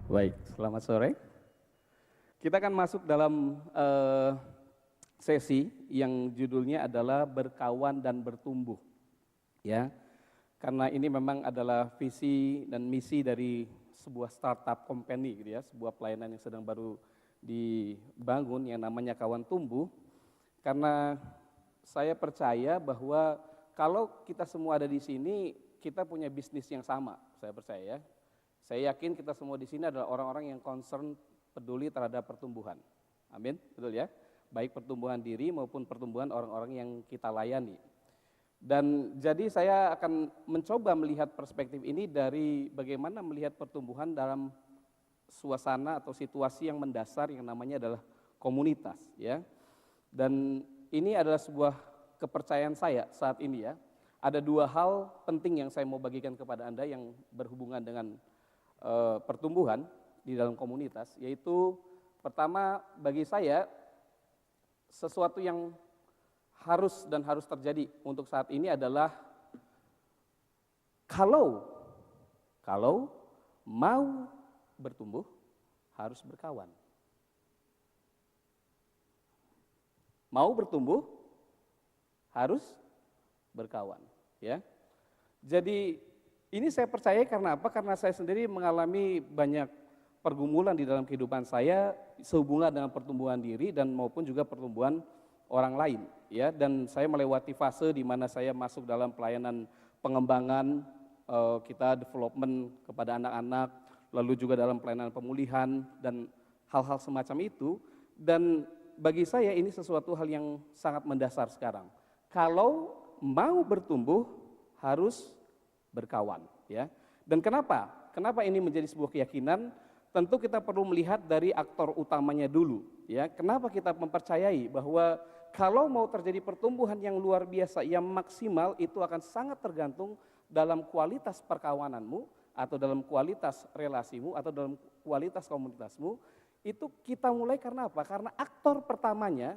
Baik, selamat sore. Kita akan masuk dalam sesi yang judulnya adalah berkawan dan bertumbuh. Ya, karena ini memang adalah visi dan misi dari sebuah startup company, gitu ya, sebuah pelayanan yang sedang baru dibangun yang namanya Kawan Tumbuh. Karena saya percaya bahwa kalau kita semua ada di sini, kita punya bisnis yang sama, saya percaya ya. Saya yakin kita semua di sini adalah orang-orang yang concern, peduli terhadap pertumbuhan. Amin, betul ya? Baik pertumbuhan diri maupun pertumbuhan orang-orang yang kita layani. Dan jadi saya akan mencoba melihat perspektif ini dari bagaimana melihat pertumbuhan dalam suasana atau situasi yang mendasar yang namanya adalah komunitas, ya. Dan ini adalah sebuah kepercayaan saya saat ini ya. Ada dua hal penting yang saya mau bagikan kepada Anda yang berhubungan dengan pertumbuhan di dalam komunitas, yaitu pertama bagi saya sesuatu yang harus terjadi untuk saat ini adalah kalau mau bertumbuh harus berkawan. Mau bertumbuh harus berkawan, ya. Jadi ini saya percaya karena apa? Karena saya sendiri mengalami banyak pergumulan di dalam kehidupan saya sehubungan dengan pertumbuhan diri dan maupun juga pertumbuhan orang lain, ya. Dan saya melewati fase di mana saya masuk dalam pelayanan pengembangan, kita development kepada anak-anak, lalu juga dalam pelayanan pemulihan dan hal-hal semacam itu. Dan bagi saya ini sesuatu hal yang sangat mendasar sekarang. Kalau mau bertumbuh harus berkawan, ya. Dan kenapa? Kenapa ini menjadi sebuah keyakinan? Tentu kita perlu melihat dari aktor utamanya dulu, ya. Kenapa kita mempercayai bahwa kalau mau terjadi pertumbuhan yang luar biasa, yang maksimal, itu akan sangat tergantung dalam kualitas perkawananmu atau dalam kualitas relasimu atau dalam kualitas komunitasmu. Itu kita mulai karena apa? Karena aktor pertamanya.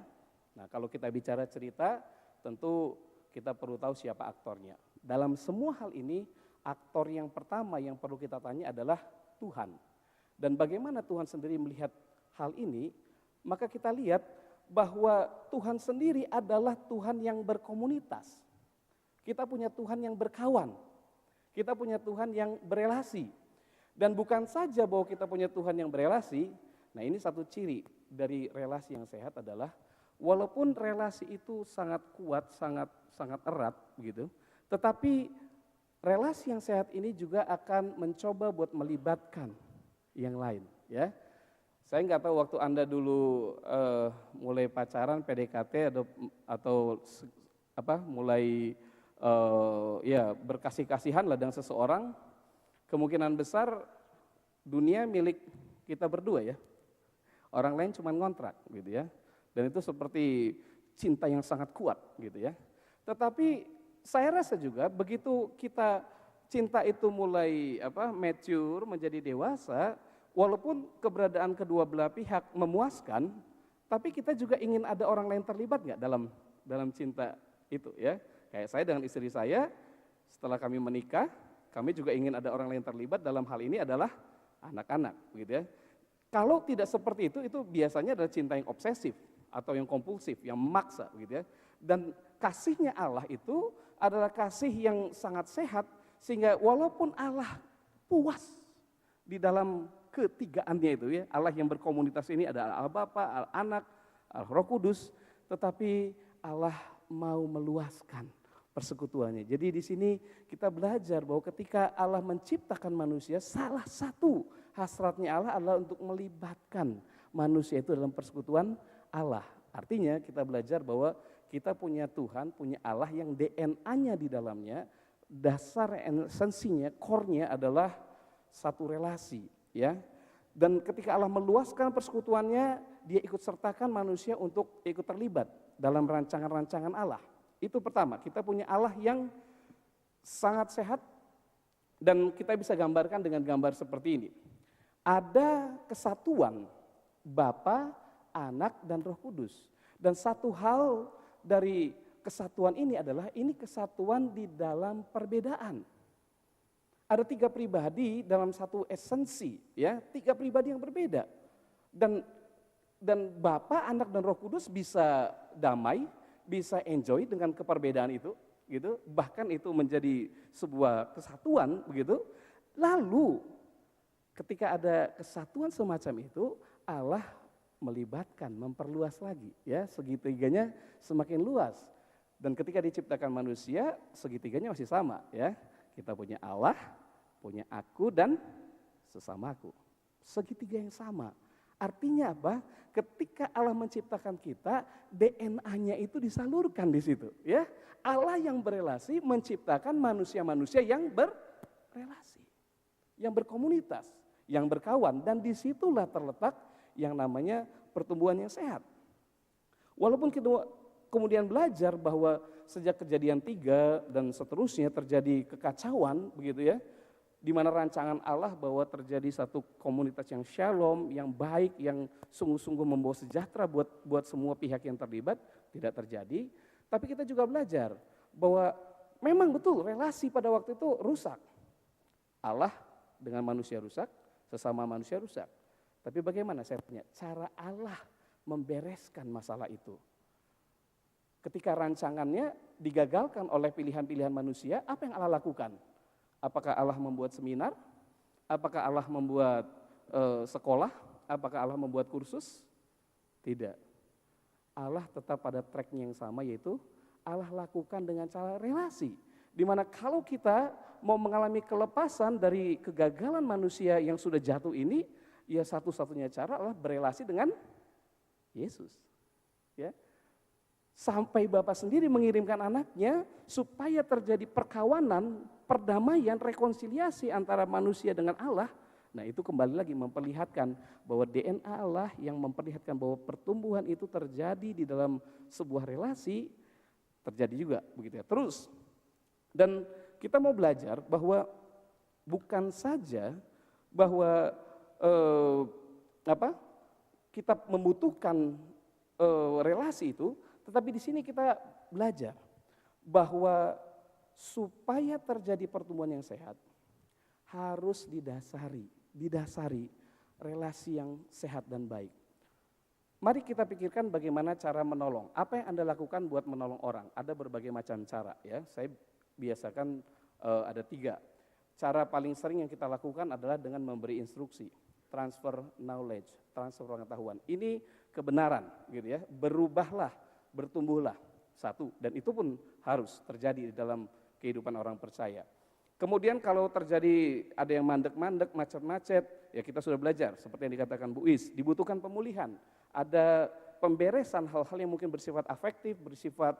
Nah, kalau kita bicara cerita, tentu kita perlu tahu siapa aktornya. Dalam semua hal ini, aktor yang pertama yang perlu kita tanya adalah Tuhan. Dan bagaimana Tuhan sendiri melihat hal ini, maka kita lihat bahwa Tuhan sendiri adalah Tuhan yang berkomunitas. Kita punya Tuhan yang berkawan. Kita punya Tuhan yang berelasi. Dan bukan saja bahwa kita punya Tuhan yang berelasi, nah ini satu ciri dari relasi yang sehat adalah walaupun relasi itu sangat kuat, sangat erat begitu, tetapi relasi yang sehat ini juga akan mencoba buat melibatkan yang lain, ya. Saya nggak tahu waktu Anda dulu mulai pacaran, PDKT atau mulai ya berkasih-kasihan lah dengan seseorang, kemungkinan besar dunia milik kita berdua ya. Orang lain cuma ngontrak gitu ya. Dan itu seperti cinta yang sangat kuat gitu ya. Tetapi saya rasa juga begitu kita cinta itu mulai mature, menjadi dewasa, walaupun keberadaan kedua belah pihak memuaskan, tapi kita juga ingin ada orang lain terlibat nggak dalam cinta itu ya. Kayak saya dengan istri saya, setelah kami menikah, kami juga ingin ada orang lain terlibat dalam hal ini adalah anak-anak gitu ya. Kalau tidak seperti itu biasanya adalah cinta yang obsesif atau yang kompulsif, yang memaksa gitu ya. Dan kasihnya Allah itu adalah kasih yang sangat sehat, sehingga walaupun Allah puas di dalam ketigaannya itu ya, Allah yang berkomunitas ini adalah Allah Bapa, Allah Anak, Allah Roh Kudus, tetapi Allah mau meluaskan persekutuannya. Jadi di sini kita belajar bahwa ketika Allah menciptakan manusia, salah satu hasratnya Allah adalah untuk melibatkan manusia itu dalam persekutuan Allah. Artinya kita belajar bahwa kita punya Tuhan, punya Allah yang DNA-nya di dalamnya, dasar esensinya, core-nya adalah satu relasi, ya. Dan ketika Allah meluaskan persekutuannya, dia ikut sertakan manusia untuk ikut terlibat dalam rancangan-rancangan Allah. Itu pertama, kita punya Allah yang sangat sehat dan kita bisa gambarkan dengan gambar seperti ini. Ada kesatuan Bapa, Anak, dan Roh Kudus. Dan satu hal dari kesatuan ini adalah ini kesatuan di dalam perbedaan. Ada 3 pribadi dalam satu esensi, ya, 3 pribadi yang berbeda. Dan Bapa, Anak dan Roh Kudus bisa damai, bisa enjoy dengan keperbedaan itu, gitu. Bahkan itu menjadi sebuah kesatuan, begitu. Lalu ketika ada kesatuan semacam itu, Allah melibatkan, memperluas lagi, ya, segitiganya semakin luas. Dan ketika diciptakan manusia, segitiganya masih sama, ya. Kita punya Allah, punya aku dan sesamaku. Segitiga yang sama. Artinya apa? Ketika Allah menciptakan kita, DNA-nya itu disalurkan di situ, ya. Allah yang berelasi menciptakan manusia-manusia yang berrelasi, yang berkomunitas, yang berkawan, dan disitulah terletak yang namanya pertumbuhan yang sehat. Walaupun kita kemudian belajar bahwa sejak kejadian 3 dan seterusnya terjadi kekacauan, begitu ya, di mana rancangan Allah bahwa terjadi satu komunitas yang shalom, yang baik, yang sungguh-sungguh membawa sejahtera buat semua pihak yang terlibat, tidak terjadi. Tapi kita juga belajar bahwa memang betul relasi pada waktu itu rusak. Allah dengan manusia rusak, sesama manusia rusak. Tapi bagaimana saya tanya, cara Allah membereskan masalah itu? Ketika rancangannya digagalkan oleh pilihan-pilihan manusia, apa yang Allah lakukan? Apakah Allah membuat seminar? Apakah Allah membuat sekolah? Apakah Allah membuat kursus? Tidak. Allah tetap pada tracknya yang sama, yaitu Allah lakukan dengan cara relasi. Dimana kalau kita mau mengalami kelepasan dari kegagalan manusia yang sudah jatuh ini, ya satu-satunya cara adalah berelasi dengan Yesus. Ya. Sampai Bapa sendiri mengirimkan anaknya supaya terjadi perkawanan, perdamaian, rekonsiliasi antara manusia dengan Allah. Nah itu kembali lagi memperlihatkan bahwa DNA Allah yang memperlihatkan bahwa pertumbuhan itu terjadi di dalam sebuah relasi, terjadi juga begitu ya. Terus, dan kita mau belajar bahwa bukan saja bahwa kita membutuhkan relasi itu, tetapi di sini kita belajar bahwa supaya terjadi pertumbuhan yang sehat harus didasari relasi yang sehat dan baik. Mari kita pikirkan bagaimana cara menolong. Apa yang Anda lakukan buat menolong orang? Ada berbagai macam cara, ya. Saya biasakan ada 3. Cara paling sering yang kita lakukan adalah dengan memberi instruksi, transfer knowledge, transfer pengetahuan. Ini kebenaran, gitu ya. Berubahlah, bertumbuhlah. 1, dan itu pun harus terjadi di dalam kehidupan orang percaya. Kemudian kalau terjadi ada yang mandek-mandek, macet-macet, ya kita sudah belajar seperti yang dikatakan Bu Is, dibutuhkan pemulihan. Ada pemberesan hal-hal yang mungkin bersifat afektif, bersifat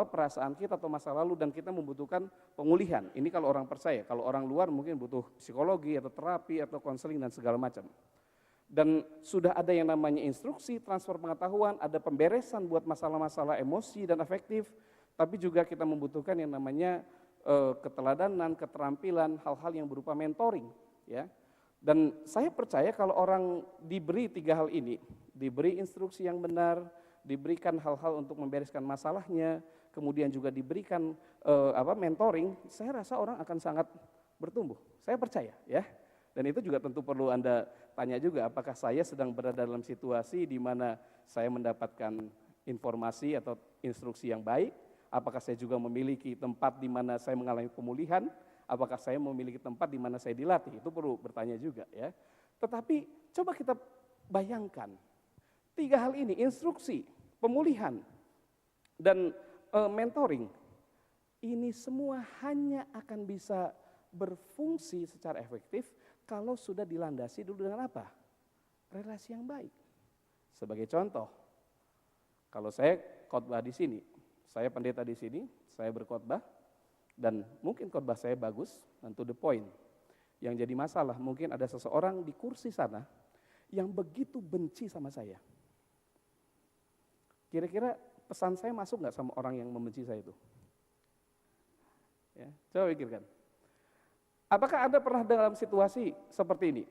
perasaan kita atau masa lalu, dan kita membutuhkan pemulihan. Ini kalau orang percaya, kalau orang luar mungkin butuh psikologi atau terapi atau konseling dan segala macam. Dan sudah ada yang namanya instruksi, transfer pengetahuan, ada pemberesan buat masalah-masalah emosi dan afektif, tapi juga kita membutuhkan yang namanya keteladanan, keterampilan, hal-hal yang berupa mentoring, ya. Dan saya percaya kalau orang diberi 3 hal ini, diberi instruksi yang benar, diberikan hal-hal untuk membereskan masalahnya, kemudian juga diberikan mentoring, saya rasa orang akan sangat bertumbuh. Saya percaya, ya. Dan itu juga tentu perlu Anda tanya juga, apakah saya sedang berada dalam situasi di mana saya mendapatkan informasi atau instruksi yang baik? Apakah saya juga memiliki tempat di mana saya mengalami pemulihan? Apakah saya memiliki tempat di mana saya dilatih? Itu perlu bertanya juga, ya. Tetapi coba kita bayangkan 3 hal ini, instruksi, pemulihan, dan mentoring. Ini semua hanya akan bisa berfungsi secara efektif kalau sudah dilandasi dulu dengan apa? Relasi yang baik. Sebagai contoh, kalau saya khotbah di sini, saya pendeta di sini, saya berkhotbah, dan mungkin khotbah saya bagus dan to the point. Yang jadi masalah, mungkin ada seseorang di kursi sana yang begitu benci sama saya. Kira-kira pesan saya masuk nggak sama orang yang membenci saya itu? Ya, coba pikirkan. Apakah Anda pernah dalam situasi seperti ini?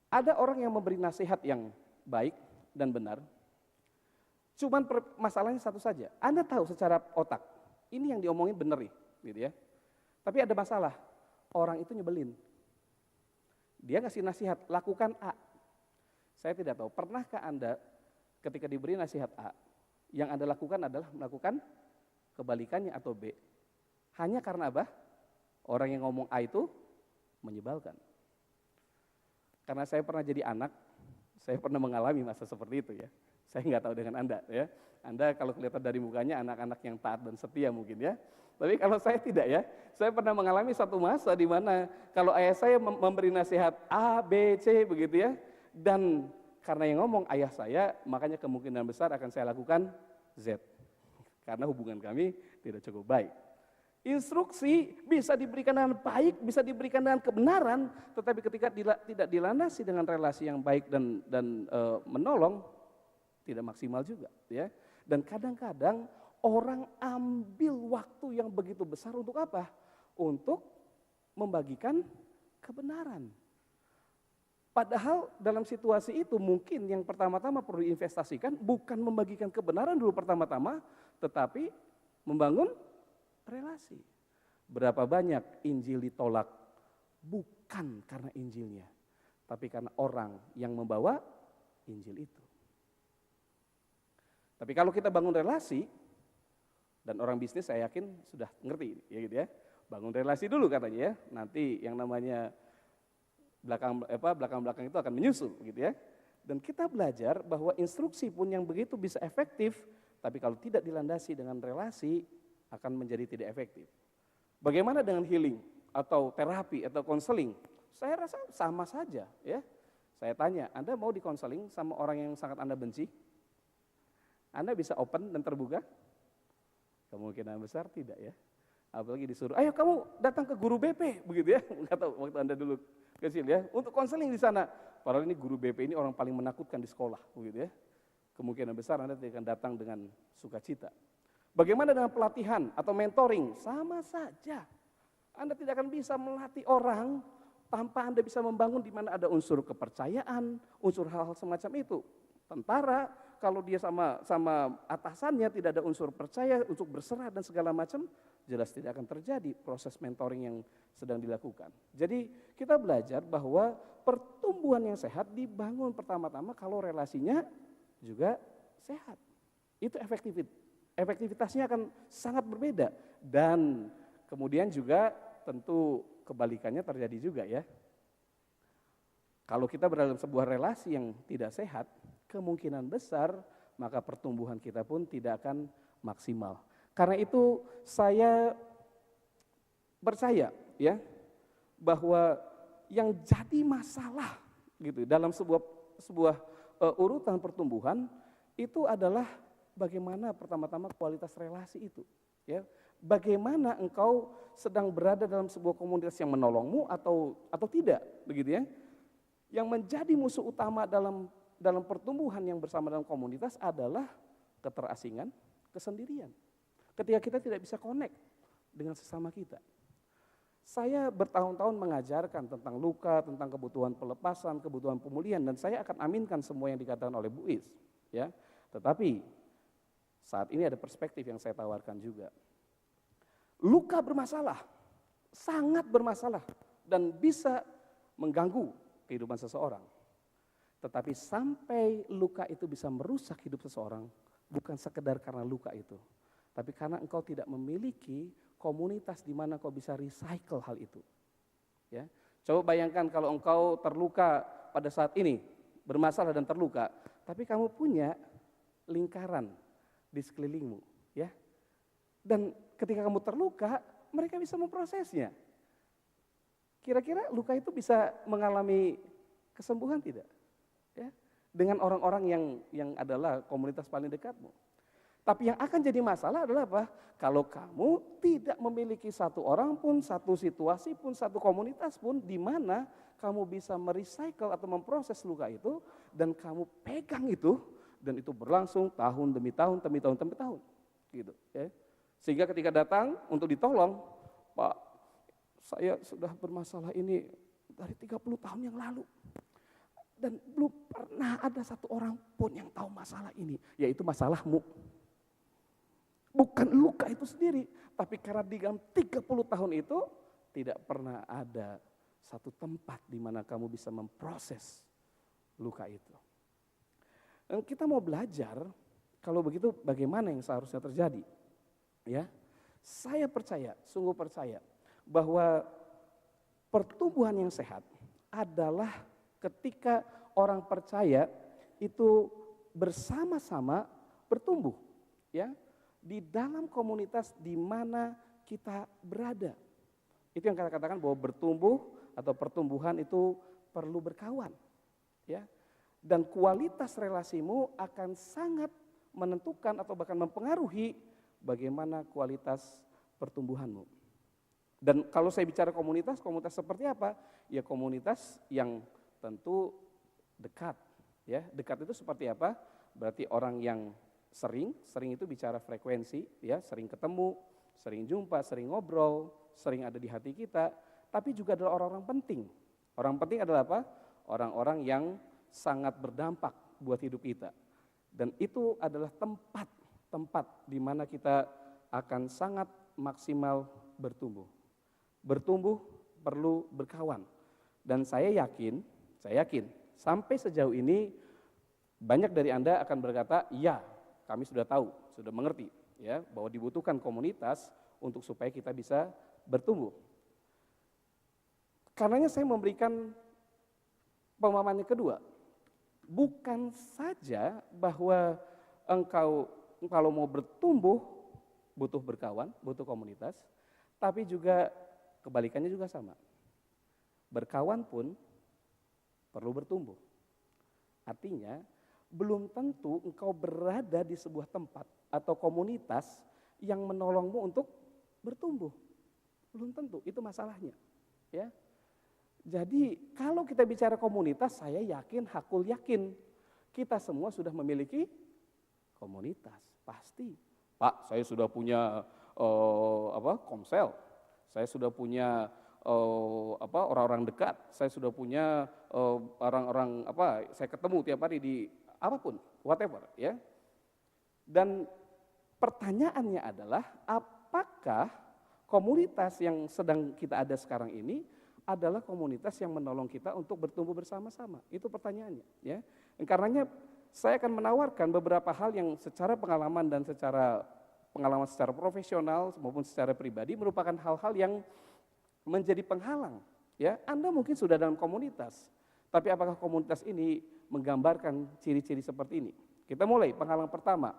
Ada orang yang memberi nasihat yang baik dan benar, cuman masalahnya satu saja. Anda tahu secara otak, ini yang diomongin benar nih, gitu ya. Tapi ada masalah, orang itu nyebelin. Dia ngasih nasihat, lakukan A. Saya tidak tahu, pernahkah Anda ketika diberi nasihat A, yang Anda lakukan adalah melakukan kebalikannya atau B. Hanya karena apa? Orang yang ngomong A itu menyebalkan. Karena saya pernah jadi anak, saya pernah mengalami masa seperti itu ya. Saya nggak tahu dengan Anda ya. Anda kalau kelihatan dari mukanya anak-anak yang taat dan setia mungkin ya. Tapi kalau saya tidak ya, saya pernah mengalami satu masa di mana kalau ayah saya memberi nasihat A, B, C begitu ya. Dan karena yang ngomong ayah saya, makanya kemungkinan besar akan saya lakukan Z. Karena hubungan kami tidak cukup baik. Instruksi bisa diberikan dengan baik, bisa diberikan dengan kebenaran, tetapi ketika tidak dilandasi dengan relasi yang baik dan menolong, tidak maksimal juga ya. Dan kadang-kadang orang ambil waktu yang begitu besar untuk apa? Untuk membagikan kebenaran. Padahal dalam situasi itu mungkin yang pertama-tama perlu diinvestasikan bukan membagikan kebenaran dulu pertama-tama, tetapi membangun relasi. Berapa banyak Injil ditolak bukan karena Injilnya, tapi karena orang yang membawa Injil itu. Tapi kalau kita bangun relasi, dan orang bisnis saya yakin sudah ngerti ya gitu ya. Bangun relasi dulu katanya ya. Nanti yang namanya belakang-belakang itu akan menyusul gitu ya. Dan kita belajar bahwa instruksi pun yang begitu bisa efektif, tapi kalau tidak dilandasi dengan relasi akan menjadi tidak efektif. Bagaimana dengan healing atau terapi atau konseling? Saya rasa sama saja ya. Saya tanya, Anda mau dikonseling sama orang yang sangat Anda benci? Anda bisa open dan terbuka? Kemungkinan besar tidak ya. Apalagi disuruh, ayo kamu datang ke guru BP, begitu ya. Atau waktu Anda dulu kecil ya, untuk konseling di sana. Padahal ini guru BP ini orang paling menakutkan di sekolah, begitu ya. Kemungkinan besar Anda tidak akan datang dengan sukacita. Bagaimana dengan pelatihan atau mentoring? Sama saja. Anda tidak akan bisa melatih orang tanpa Anda bisa membangun di mana ada unsur kepercayaan, unsur hal-hal semacam itu. Tentara, kalau dia sama atasannya tidak ada unsur percaya, untuk berserah dan segala macam, jelas tidak akan terjadi proses mentoring yang sedang dilakukan. Jadi kita belajar bahwa pertumbuhan yang sehat dibangun pertama-tama kalau relasinya juga sehat. Itu efektivitasnya akan sangat berbeda. Dan kemudian juga tentu kebalikannya terjadi juga ya. Kalau kita berada dalam sebuah relasi yang tidak sehat, kemungkinan besar maka pertumbuhan kita pun tidak akan maksimal. Karena itu saya percaya ya bahwa yang jadi masalah gitu dalam sebuah urutan pertumbuhan itu adalah bagaimana pertama-tama kualitas relasi itu ya. Bagaimana engkau sedang berada dalam sebuah komunitas yang menolongmu atau tidak begitu ya. Yang menjadi musuh utama dalam pertumbuhan yang bersama dalam komunitas adalah keterasingan, kesendirian. Ketika kita tidak bisa connect dengan sesama kita. Saya bertahun-tahun mengajarkan tentang luka, tentang kebutuhan pelepasan, kebutuhan pemulihan, dan saya akan aminkan semua yang dikatakan oleh Bu Is. Ya. Tetapi saat ini ada perspektif yang saya tawarkan juga. Luka bermasalah, sangat bermasalah, dan bisa mengganggu kehidupan seseorang. Tetapi sampai luka itu bisa merusak hidup seseorang, bukan sekedar karena luka itu, tapi karena engkau tidak memiliki komunitas di mana kau bisa recycle hal itu. Ya, coba bayangkan kalau engkau terluka pada saat ini, bermasalah dan terluka, tapi kamu punya lingkaran di sekelilingmu, ya. Dan ketika kamu terluka, mereka bisa memprosesnya. Kira-kira luka itu bisa mengalami kesembuhan tidak? Ya, dengan orang-orang yang adalah komunitas paling dekatmu. Tapi yang akan jadi masalah adalah apa? Kalau kamu tidak memiliki satu orang pun, satu situasi pun, satu komunitas pun di mana kamu bisa merecycle atau memproses luka itu dan kamu pegang itu dan itu berlangsung tahun demi tahun, demi tahun, gitu. Ya. Sehingga ketika datang untuk ditolong, Pak, saya sudah bermasalah ini dari 30 tahun yang lalu. Dan belum pernah ada satu orang pun yang tahu masalah ini, yaitu masalahmu. Bukan luka itu sendiri, Tapi karena di dalam 30 tahun itu tidak pernah ada satu tempat di mana kamu bisa memproses luka itu. Dan kita mau belajar, kalau begitu bagaimana yang seharusnya terjadi? Ya, saya percaya, sungguh percaya bahwa pertumbuhan yang sehat adalah ketika orang percaya itu bersama-sama bertumbuh, ya, di dalam komunitas di mana kita berada. Itu yang kita katakan bahwa bertumbuh atau pertumbuhan itu perlu berkawan, ya. Dan kualitas relasimu akan sangat menentukan atau bahkan mempengaruhi bagaimana kualitas pertumbuhanmu. Dan kalau saya bicara komunitas, komunitas seperti apa? Ya komunitas yang tentu dekat. Ya, dekat itu seperti apa? Berarti orang yang sering itu bicara frekuensi, ya, sering ketemu, sering jumpa, sering ngobrol, sering ada di hati kita, tapi juga adalah orang-orang penting. Orang penting adalah apa? Orang-orang yang sangat berdampak buat hidup kita. Dan itu adalah tempat di mana kita akan sangat maksimal bertumbuh. Bertumbuh perlu berkawan. Dan saya yakin sampai sejauh ini banyak dari Anda akan berkata, ya, kami sudah tahu, sudah mengerti, ya, bahwa dibutuhkan komunitas untuk supaya kita bisa bertumbuh. Karenanya saya memberikan pemahaman yang kedua. Bukan saja bahwa engkau kalau mau bertumbuh butuh berkawan, butuh komunitas, tapi juga kebalikannya juga sama. Berkawan pun perlu bertumbuh. Artinya belum tentu engkau berada di sebuah tempat atau komunitas yang menolongmu untuk bertumbuh. Belum tentu, itu masalahnya. Ya. Jadi kalau kita bicara komunitas, saya yakin, hakul yakin, kita semua sudah memiliki komunitas, pasti. Pak, saya sudah punya komsel, saya sudah punya orang-orang dekat, saya sudah punya orang-orang saya ketemu tiap hari di apapun, whatever, ya. Dan pertanyaannya adalah, apakah komunitas yang sedang kita ada sekarang ini adalah komunitas yang menolong kita untuk bertumbuh bersama-sama? Itu pertanyaannya, ya. Karenanya saya akan menawarkan beberapa hal yang secara pengalaman dan secara profesional maupun secara pribadi merupakan hal-hal yang menjadi penghalang, ya. Anda mungkin sudah dalam komunitas, tapi apakah komunitas ini menggambarkan ciri-ciri seperti ini? Kita mulai penghalang pertama.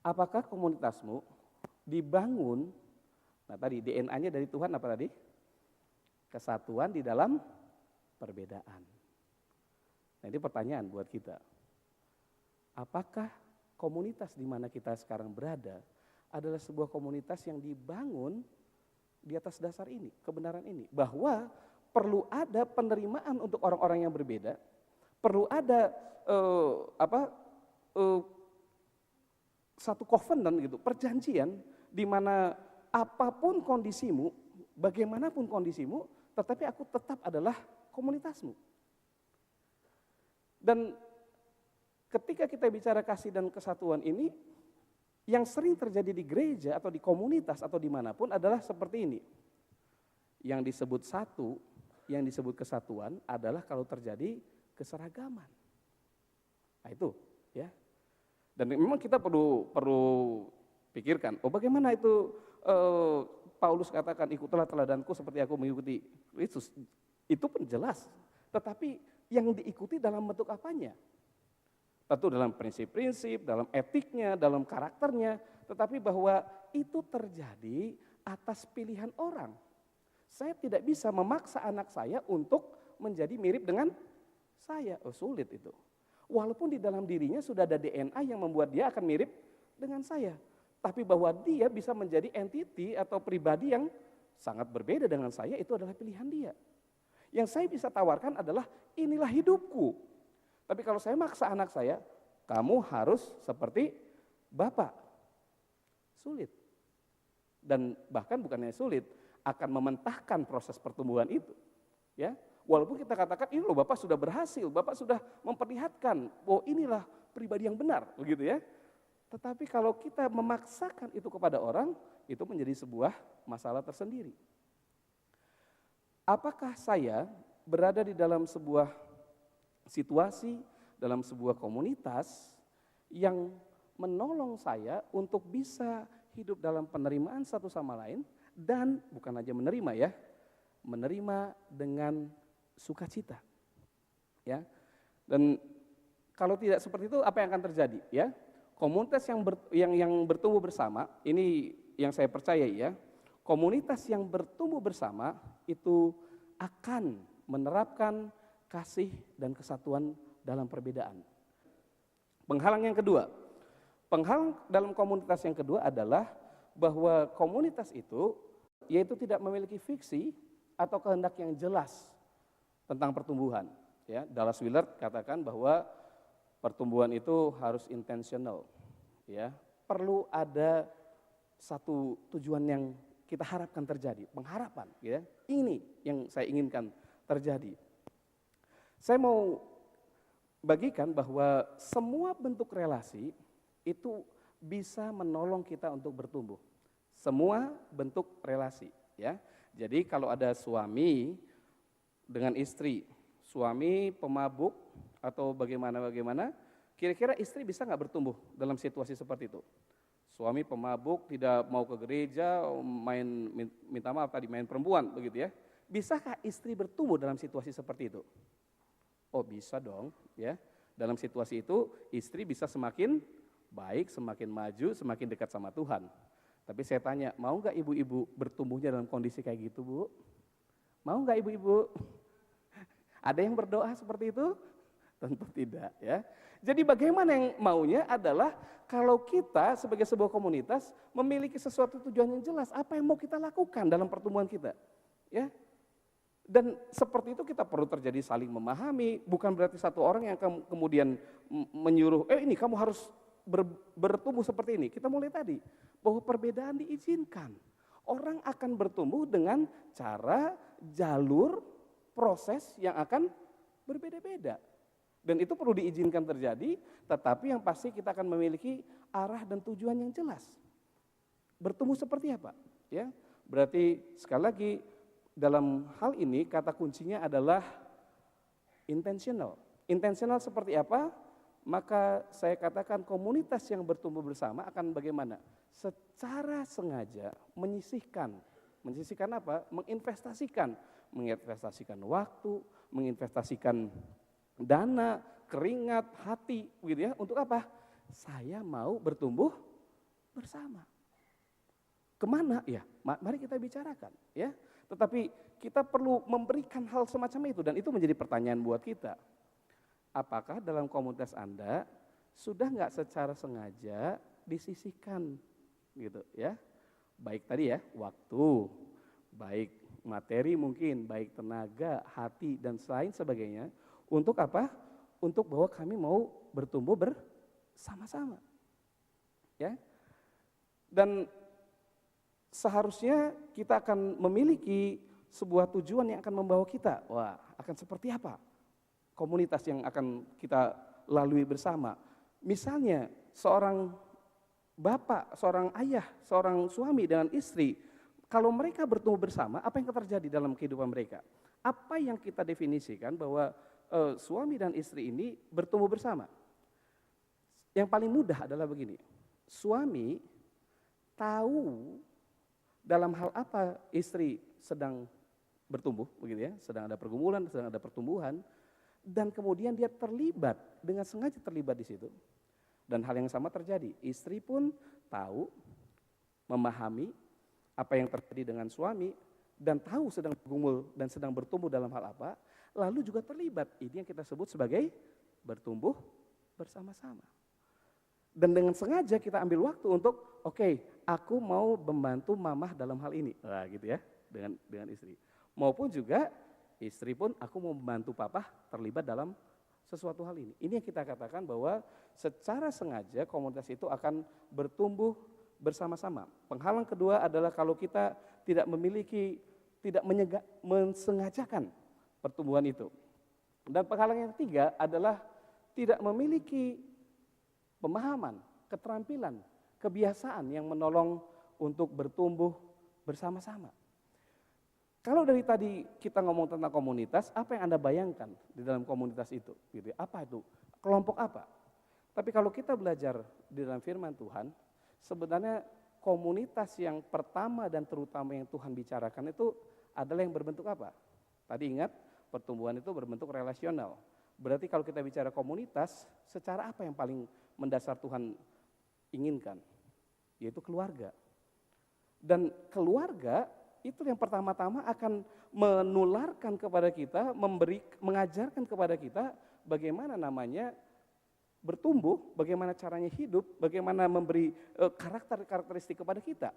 Apakah komunitasmu dibangun, nah tadi DNA-nya dari Tuhan apa tadi? Kesatuan di dalam perbedaan. Nah ini pertanyaan buat kita. Apakah komunitas di mana kita sekarang berada adalah sebuah komunitas yang dibangun di atas dasar ini, kebenaran ini? Bahwa perlu ada penerimaan untuk orang-orang yang berbeda, perlu ada satu covenant gitu, perjanjian di mana apapun kondisimu, bagaimanapun kondisimu, tetapi aku tetap adalah komunitasmu. Dan ketika kita bicara kasih dan kesatuan ini, yang sering terjadi di gereja atau di komunitas atau dimanapun adalah seperti ini. Yang disebut satu, yang disebut kesatuan adalah kalau terjadi keseragaman. Nah itu, ya. Dan memang kita perlu pikirkan, bagaimana itu Paulus katakan, ikutlah teladanku seperti aku mengikuti Kristus. Itu pun jelas, tetapi yang diikuti dalam bentuk apanya? Tentu dalam prinsip-prinsip, dalam etiknya, dalam karakternya, tetapi bahwa itu terjadi atas pilihan orang. Saya tidak bisa memaksa anak saya untuk menjadi mirip dengan saya. Sulit itu. Walaupun di dalam dirinya sudah ada DNA yang membuat dia akan mirip dengan saya. Tapi bahwa dia bisa menjadi entity atau pribadi yang sangat berbeda dengan saya, itu adalah pilihan dia. Yang saya bisa tawarkan adalah, inilah hidupku. Tapi kalau saya maksa anak saya, kamu harus seperti Bapak. Sulit. Dan bahkan bukannya sulit, akan mementahkan proses pertumbuhan itu. Ya, walaupun kita katakan, ini loh Bapak sudah berhasil, Bapak sudah memperlihatkan bahwa inilah pribadi yang benar, begitu ya. Tetapi kalau kita memaksakan itu kepada orang, itu menjadi sebuah masalah tersendiri. Apakah saya berada di dalam sebuah situasi, dalam sebuah komunitas yang menolong saya untuk bisa hidup dalam penerimaan satu sama lain, dan bukan aja menerima ya, menerima dengan sukacita. Ya. Dan kalau tidak seperti itu, apa yang akan terjadi? Ya, komunitas yang bertumbuh bersama, ini yang saya percaya ya, komunitas yang bertumbuh bersama itu akan menerapkan kasih dan kesatuan dalam perbedaan. Penghalang yang kedua, penghalang dalam komunitas yang kedua adalah bahwa komunitas itu yaitu tidak memiliki fiksi atau kehendak yang jelas tentang pertumbuhan. Ya, Dallas Willard katakan bahwa pertumbuhan itu harus intentional, ya, perlu ada satu tujuan yang kita harapkan terjadi, pengharapan, ya, ini yang saya inginkan terjadi. Saya mau bagikan bahwa semua bentuk relasi itu bisa menolong kita untuk bertumbuh, semua bentuk relasi, ya. Jadi kalau ada suami dengan istri, suami pemabuk atau bagaimana, kira-kira istri bisa nggak bertumbuh dalam situasi seperti itu? Suami pemabuk tidak mau ke gereja, minta maaf tadi main perempuan begitu ya. Bisakah istri bertumbuh dalam situasi seperti itu? Oh bisa dong ya. Dalam situasi itu istri bisa semakin baik, semakin maju, semakin dekat sama Tuhan. Tapi saya tanya, mau nggak ibu-ibu bertumbuhnya dalam kondisi kayak gitu, Bu? Mau nggak ibu-ibu? Ada yang berdoa seperti itu? Tentu tidak ya. Jadi bagaimana yang maunya adalah kalau kita sebagai sebuah komunitas memiliki sesuatu tujuan yang jelas, apa yang mau kita lakukan dalam pertumbuhan kita. Ya. Dan seperti itu kita perlu terjadi saling memahami, bukan berarti satu orang yang kemudian menyuruh, ini kamu harus bertumbuh seperti ini. Kita mulai tadi, bahwa perbedaan diizinkan. Orang akan bertumbuh dengan cara, jalur, proses yang akan berbeda-beda. Dan itu perlu diizinkan terjadi, tetapi yang pasti kita akan memiliki arah dan tujuan yang jelas. Bertumbuh seperti apa? Ya, berarti sekali lagi dalam hal ini kata kuncinya adalah intentional. Intentional seperti apa? Maka saya katakan komunitas yang bertumbuh bersama akan bagaimana? Secara sengaja menyisihkan apa? Menginvestasikan waktu, menginvestasikan dana, keringat, hati, begitu ya. Untuk apa? Saya mau bertumbuh bersama. Kemana? Ya, mari kita bicarakan. Ya, tetapi kita perlu memberikan hal semacam itu dan itu menjadi pertanyaan buat kita. Apakah dalam komunitas Anda sudah nggak secara sengaja disisihkan, gitu ya? Baik tadi ya, waktu, baik materi mungkin, baik tenaga, hati dan lain sebagainya. Untuk apa? Untuk bahwa kami mau bertumbuh bersama-sama. Ya. Dan seharusnya kita akan memiliki sebuah tujuan yang akan membawa kita. Wah, akan seperti apa komunitas yang akan kita lalui bersama. Misalnya seorang bapak, seorang ayah, seorang suami dengan istri, kalau mereka bertumbuh bersama, apa yang terjadi dalam kehidupan mereka? Apa yang kita definisikan bahwa suami dan istri ini bertumbuh bersama? Yang paling mudah adalah begini, suami tahu dalam hal apa istri sedang bertumbuh, begitu ya, sedang ada pergumulan, sedang ada pertumbuhan, dan kemudian dia terlibat, dengan sengaja terlibat di situ. Dan hal yang sama terjadi, istri pun tahu, memahami apa yang terjadi dengan suami, dan tahu sedang bergumul dan sedang bertumbuh dalam hal apa, lalu juga terlibat. Ini yang kita sebut sebagai bertumbuh bersama-sama. Dan dengan sengaja kita ambil waktu untuk, aku mau membantu mamah dalam hal ini. Nah, gitu ya, dengan istri. Maupun juga istri pun, aku mau membantu papa terlibat dalam sesuatu hal ini. Ini yang kita katakan bahwa secara sengaja komunitas itu akan bertumbuh bersama-sama. Penghalang kedua adalah kalau kita tidak mensengajakan pertumbuhan itu. Dan penghalang yang ketiga adalah tidak memiliki pemahaman, keterampilan, kebiasaan yang menolong untuk bertumbuh bersama-sama. Kalau dari tadi kita ngomong tentang komunitas, apa yang Anda bayangkan di dalam komunitas itu? Gitu. Apa itu? Kelompok apa? Tapi kalau kita belajar di dalam firman Tuhan, sebenarnya komunitas yang pertama dan terutama yang Tuhan bicarakan itu adalah yang berbentuk apa? Tadi ingat, pertumbuhan itu berbentuk relasional. Berarti kalau kita bicara komunitas, secara apa yang paling mendasar Tuhan inginkan? Yaitu keluarga. Dan keluarga itu yang pertama-tama akan menularkan kepada kita, mengajarkan kepada kita bagaimana namanya bertumbuh, bagaimana caranya hidup, bagaimana memberi karakteristik kepada kita.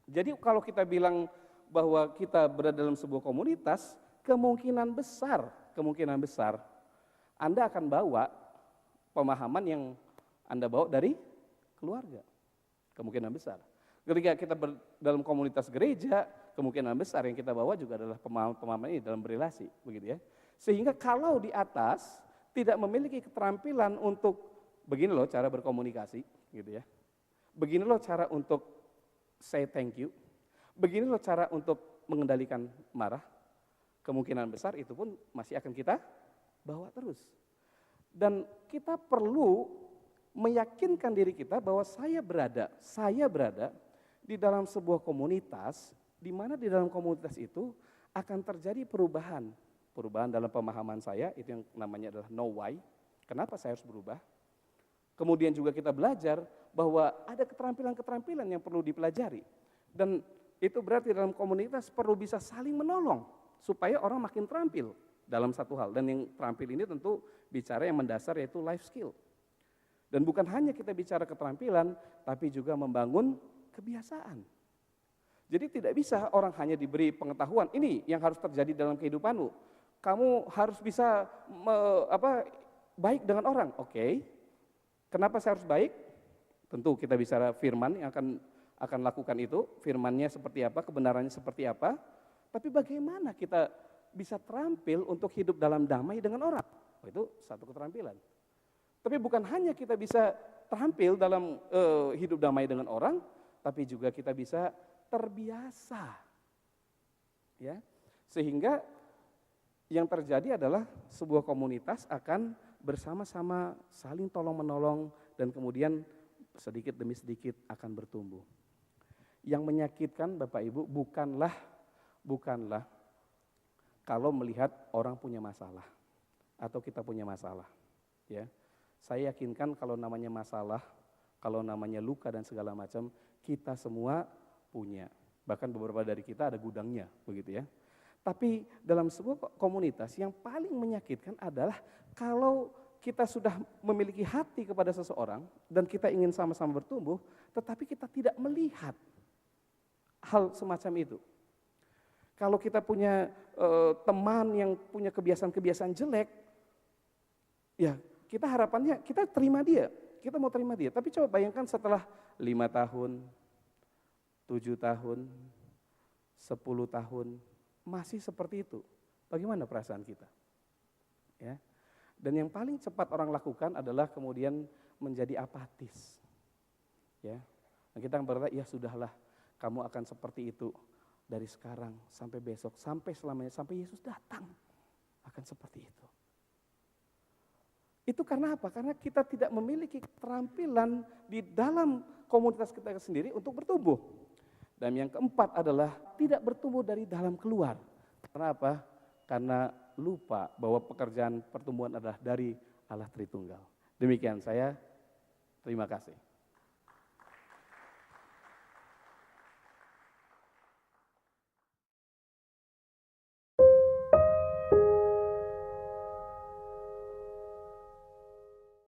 Jadi kalau kita bilang bahwa kita berada dalam sebuah komunitas, kemungkinan besar Anda akan bawa pemahaman yang Anda bawa dari keluarga. Kemungkinan besar. Ketika kita dalam komunitas gereja, kemungkinan besar yang kita bawa juga adalah pemahaman ini dalam berelasi, begitu ya. Sehingga kalau di atas tidak memiliki keterampilan untuk begini loh cara berkomunikasi, gitu ya. Begini loh cara untuk say thank you. Begini loh cara untuk mengendalikan marah. Kemungkinan besar itu pun masih akan kita bawa terus. Dan kita perlu meyakinkan diri kita bahwa saya berada di dalam sebuah komunitas, di mana di dalam komunitas itu akan terjadi perubahan dalam pemahaman saya, itu yang namanya adalah know why, kenapa saya harus berubah. Kemudian juga kita belajar bahwa ada keterampilan-keterampilan yang perlu dipelajari, dan itu berarti dalam komunitas perlu bisa saling menolong, supaya orang makin terampil dalam satu hal, dan yang terampil ini tentu bicara yang mendasar yaitu life skill. Dan bukan hanya kita bicara keterampilan, tapi juga membangun kebiasaan. Jadi tidak bisa orang hanya diberi pengetahuan, ini yang harus terjadi dalam kehidupanmu. Kamu harus bisa baik dengan orang. Oke. Kenapa saya harus baik? Tentu kita bicara firman yang akan lakukan itu, firmannya seperti apa, kebenarannya seperti apa. Tapi bagaimana kita bisa terampil untuk hidup dalam damai dengan orang? Itu satu keterampilan. Tapi bukan hanya kita bisa terampil dalam hidup damai dengan orang, tapi juga kita bisa terbiasa. Ya. Sehingga yang terjadi adalah sebuah komunitas akan bersama-sama saling tolong-menolong dan kemudian sedikit demi sedikit akan bertumbuh. Yang menyakitkan Bapak Ibu bukanlah kalau melihat orang punya masalah atau kita punya masalah. Ya. Saya yakinkan kalau namanya masalah, kalau namanya luka dan segala macam, kita semua punya. Bahkan beberapa dari kita ada gudangnya, begitu ya. Tapi dalam sebuah komunitas yang paling menyakitkan adalah kalau kita sudah memiliki hati kepada seseorang dan kita ingin sama-sama bertumbuh, tetapi kita tidak melihat hal semacam itu. Kalau kita punya teman yang punya kebiasaan-kebiasaan jelek, ya kita harapannya kita terima dia, kita mau terima dia. Tapi coba bayangkan setelah 5 tahun, 7 tahun, 10 tahun, masih seperti itu. Bagaimana perasaan kita? Ya. Dan yang paling cepat orang lakukan adalah kemudian menjadi apatis. Ya. Dan kita berkata, ya sudahlah, kamu akan seperti itu dari sekarang sampai besok, sampai selamanya, sampai Yesus datang akan seperti itu. Itu karena apa? Karena kita tidak memiliki keterampilan di dalam komunitas kita sendiri untuk bertumbuh. Dan yang keempat adalah tidak bertumbuh dari dalam keluar. Karena apa? Karena lupa bahwa pekerjaan pertumbuhan adalah dari Allah Tritunggal. Demikian saya, terima kasih.